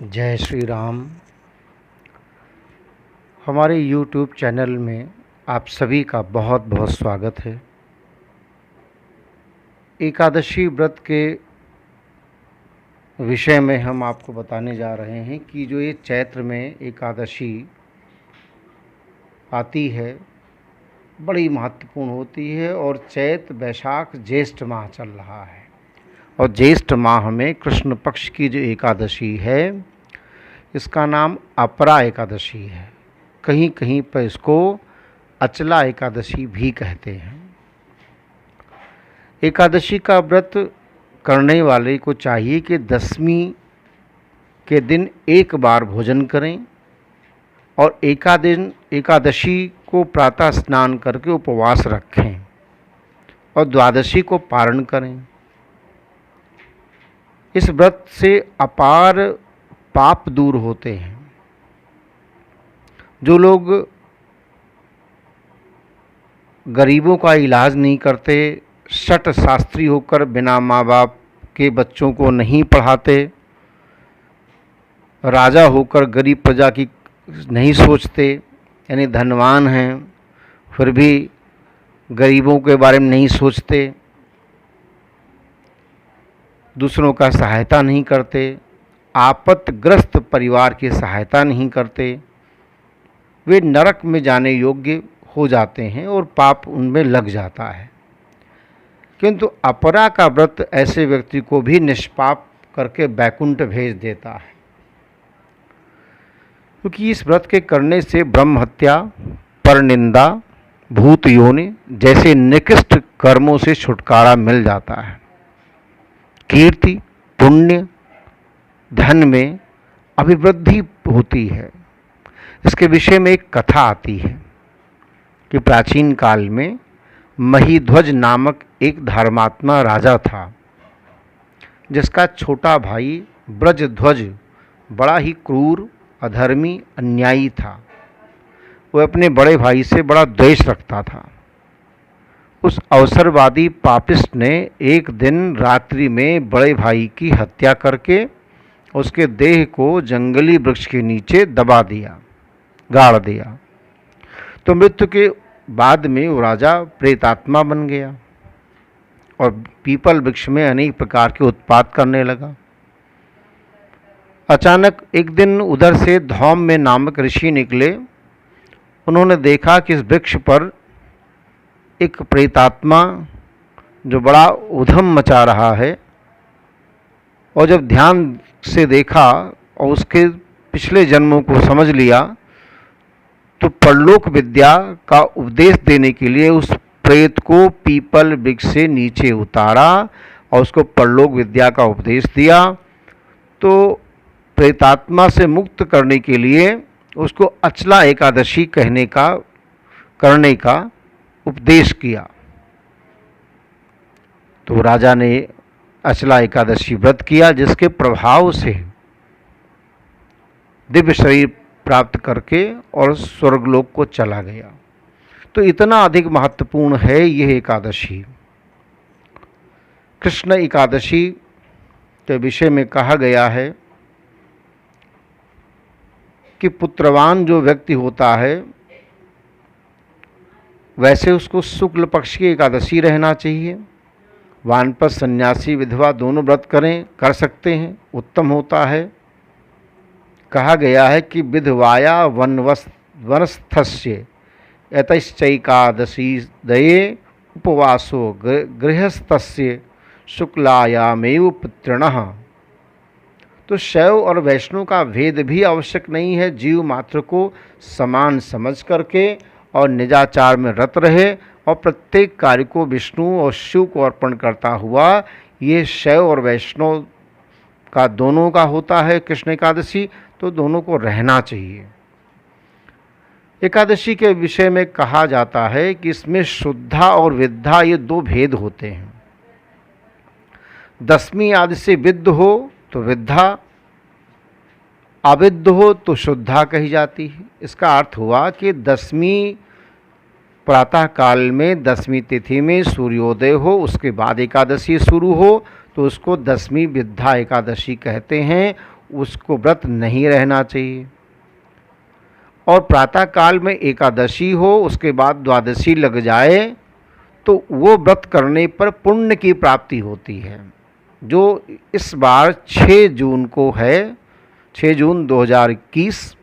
जय श्री राम। हमारे YouTube channel में आप सभी का बहुत बहुत स्वागत है। एकादशी व्रत के विषय में हम आपको बताने जा रहे हैं कि जो ये चैत्र में एकादशी आती है बड़ी महत्वपूर्ण होती है और चैत वैशाख ज्येष्ठ माह चल रहा है और ज्येष्ठ माह में कृष्ण पक्ष की जो एकादशी है इसका नाम अपरा एकादशी है। कहीं कहीं पर इसको अचला एकादशी भी कहते हैं। एकादशी का व्रत करने वाले को चाहिए कि दशमी के दिन एक बार भोजन करें और एकादशी को प्रातः स्नान करके उपवास रखें और द्वादशी को पारण करें। इस व्रत से अपार पाप दूर होते हैं। जो लोग गरीबों का इलाज नहीं करते, शठ शास्त्री होकर बिना माँ बाप के बच्चों को नहीं पढ़ाते, राजा होकर गरीब प्रजा की नहीं सोचते, यानी धनवान हैं फिर भी गरीबों के बारे में नहीं सोचते, दूसरों का सहायता नहीं करते, आपत्तिग्रस्त परिवार की सहायता नहीं करते, वे नरक में जाने योग्य हो जाते हैं और पाप उनमें लग जाता है। किंतु अपरा का व्रत ऐसे व्यक्ति को भी निष्पाप करके बैकुंठ भेज देता है, क्योंकि इस व्रत के करने से ब्रह्म हत्या, परनिंदा, भूत योनि जैसे निकृष्ट कर्मों से छुटकारा मिल जाता है। कीर्ति, पुण्य, धन में अभिवृद्धि होती है। इसके विषय में एक कथा आती है कि प्राचीन काल में महीध्वज नामक एक धर्मात्मा राजा था, जिसका छोटा भाई ब्रजध्वज बड़ा ही क्रूर, अधर्मी, अन्यायी था। वह अपने बड़े भाई से बड़ा द्वेष रखता था। उस अवसरवादी पापिस्ट ने एक दिन रात्रि में बड़े भाई की हत्या करके उसके देह को जंगली वृक्ष के नीचे दबा दिया, गाड़ दिया। तो मृत्यु के बाद में वो राजा प्रेतात्मा बन गया और पीपल वृक्ष में अनेक प्रकार के उत्पात करने लगा। अचानक एक दिन उधर से धौम्य नामक ऋषि निकले। उन्होंने देखा कि इस वृक्ष पर एक प्रेतात्मा जो बड़ा उधम मचा रहा है, और जब ध्यान से देखा और उसके पिछले जन्मों को समझ लिया तो परलोक विद्या का उपदेश देने के लिए उस प्रेत को पीपल वृक्ष से नीचे उतारा और उसको परलोक विद्या का उपदेश दिया। तो प्रेतात्मा से मुक्त करने के लिए उसको अचला एकादशी करने का उपदेश किया। तो राजा ने अचला एकादशी व्रत किया, जिसके प्रभाव से दिव्य शरीर प्राप्त करके और स्वर्गलोक को चला गया। तो इतना अधिक महत्वपूर्ण है यह एकादशी। कृष्ण एकादशी के विषय में कहा गया है कि पुत्रवान जो व्यक्ति होता है वैसे उसको शुक्ल पक्ष की एकादशी रहना चाहिए। वानप्रस्थ, सन्यासी, विधवा दोनों व्रत कर सकते हैं, उत्तम होता है। कहा गया है कि विधवाया वनस्थस्य यतश्चैकादशी दये उपवासो गृहस्थस्य शुक्लायामेव पितृणः। तो शैव और वैष्णव का भेद भी आवश्यक नहीं है। जीव मात्र को समान समझ करके और निजाचार में रत रहे और प्रत्येक कार्य को विष्णु और शिव को अर्पण करता हुआ, ये शैव और वैष्णव का दोनों का होता है कृष्ण एकादशी, तो दोनों को रहना चाहिए। एकादशी के विषय में कहा जाता है कि इसमें शुद्धा और विद्धा ये दो भेद होते हैं। दशमी आदि से विद्ध हो तो विद्धा, अविद्ध हो तो शुद्धा कही जाती है। इसका अर्थ हुआ कि दशमी प्रातः काल में, दशमी तिथि में सूर्योदय हो, उसके बाद एकादशी शुरू हो तो उसको दशमी विद्धा एकादशी कहते हैं। उसको व्रत नहीं रहना चाहिए। और प्रातः काल में एकादशी हो, उसके बाद द्वादशी लग जाए तो वो व्रत करने पर पुण्य की प्राप्ति होती है, जो इस बार 6 जून को है। 6 जून 2021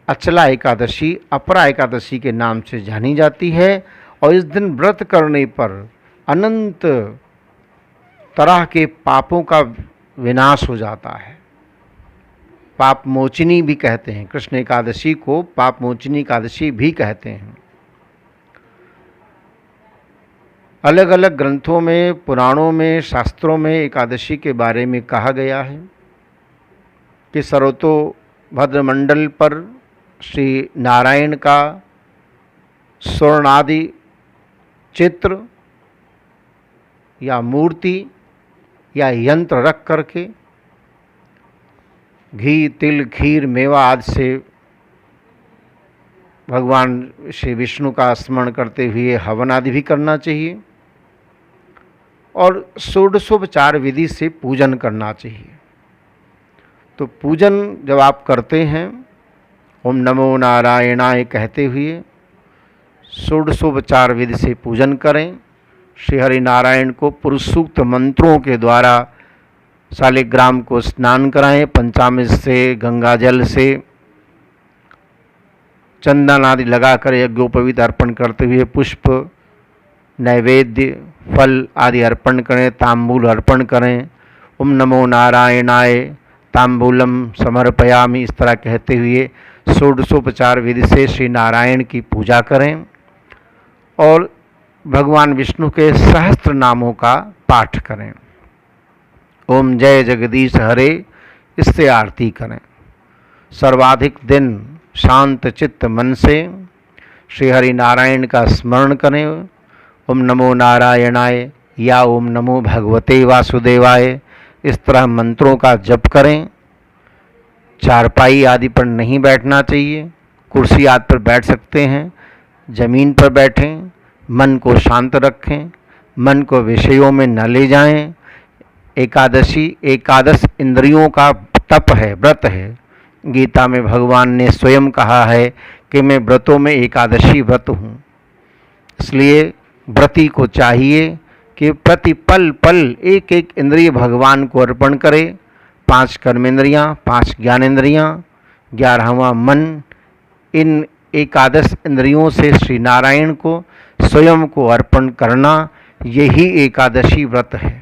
अचला एकादशी, अपरा एकादशी के नाम से जानी जाती है। और इस दिन व्रत करने पर अनंत तरह के पापों का विनाश हो जाता है। पाप मोचिनी भी कहते हैं, कृष्ण एकादशी को पाप मोचिनी एकादशी भी कहते हैं। अलग अलग ग्रंथों में, पुराणों में, शास्त्रों में एकादशी के बारे में कहा गया है कि सर्वतोभद्र मंडल पर श्री नारायण का स्वर्णादि चित्र या मूर्ति या यंत्र रख करके घी, तिल, खीर, मेवा आदि से भगवान श्री विष्णु का स्मरण करते हुए हवन आदि भी करना चाहिए और षोडशोपचार विधि से पूजन करना चाहिए। तो पूजन जब आप करते हैं ओम नमो नारायणाय कहते हुए षोडशोपचार विधि से पूजन करें। श्री हरि नारायण को पुरुष सूक्त मंत्रों के द्वारा शालिग्राम को स्नान कराएं, पंचामृत से, गंगा जल से, चंदन आदि लगाकर यज्ञोपवीत अर्पण करते हुए पुष्प, नैवेद्य, फल आदि अर्पण करें, तांबूल अर्पण करें। ओम नमो नारायणाय तांबूलम समर्पयामि इस तरह कहते हुए षोडशोपचार विधि से श्री नारायण की पूजा करें और भगवान विष्णु के सहस्त्र नामों का पाठ करें। ओम जय जगदीश हरे इससे आरती करें। सर्वाधिक दिन शांत चित्त मन से श्री हरि नारायण का स्मरण करें। ओम नमो नारायणाय या ओम नमो भगवते वासुदेवाय इस तरह मंत्रों का जप करें। चारपाई आदि पर नहीं बैठना चाहिए, कुर्सी आदि पर बैठ सकते हैं, जमीन पर बैठें, मन को शांत रखें, मन को विषयों में न ले जाएं। एकादशी एकादश इंद्रियों का तप है, व्रत है। गीता में भगवान ने स्वयं कहा है कि मैं व्रतों में एकादशी व्रत हूँ। इसलिए व्रती को चाहिए कि प्रति पल पल एक एक इंद्रिय भगवान को अर्पण करे। 5 कर्मेंद्रियाँ, 5 ज्ञानेंद्रियाँ, 11वां मन, इन एकादश इंद्रियों से श्री नारायण को स्वयं को अर्पण करना, यही एकादशी व्रत है।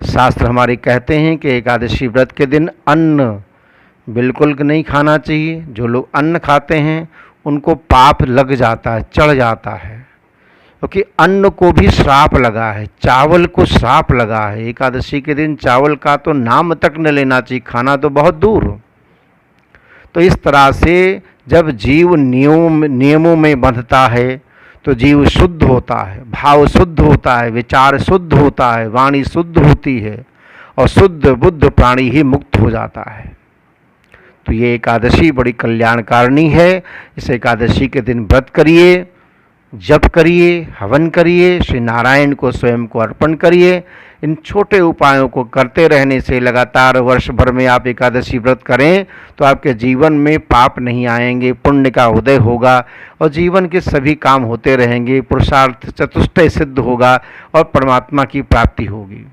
शास्त्र हमारे कहते हैं कि एकादशी व्रत के दिन अन्न बिल्कुल नहीं खाना चाहिए। जो लोग अन्न खाते हैं उनको पाप लग जाता है, चढ़ जाता है, क्योंकि अन्न को भी श्राप लगा है, चावल को श्राप लगा है। एकादशी के दिन चावल का तो नाम तक न लेना चाहिए, खाना तो बहुत दूर। तो इस तरह से जब जीव नियमों में बंधता है तो जीव शुद्ध होता है, भाव शुद्ध होता है, विचार शुद्ध होता है, वाणी शुद्ध होती है और शुद्ध बुद्ध प्राणी ही मुक्त हो जाता है। तो ये एकादशी बड़ी कल्याणकारिणी है। इस एकादशी के दिन व्रत करिए, जप करिए, हवन करिए, श्री नारायण को स्वयं को अर्पण करिए। इन छोटे उपायों को करते रहने से लगातार वर्ष भर में आप एकादशी व्रत करें तो आपके जीवन में पाप नहीं आएंगे, पुण्य का उदय होगा और जीवन के सभी काम होते रहेंगे, पुरुषार्थ चतुष्टय सिद्ध होगा और परमात्मा की प्राप्ति होगी।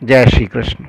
जय श्री कृष्ण।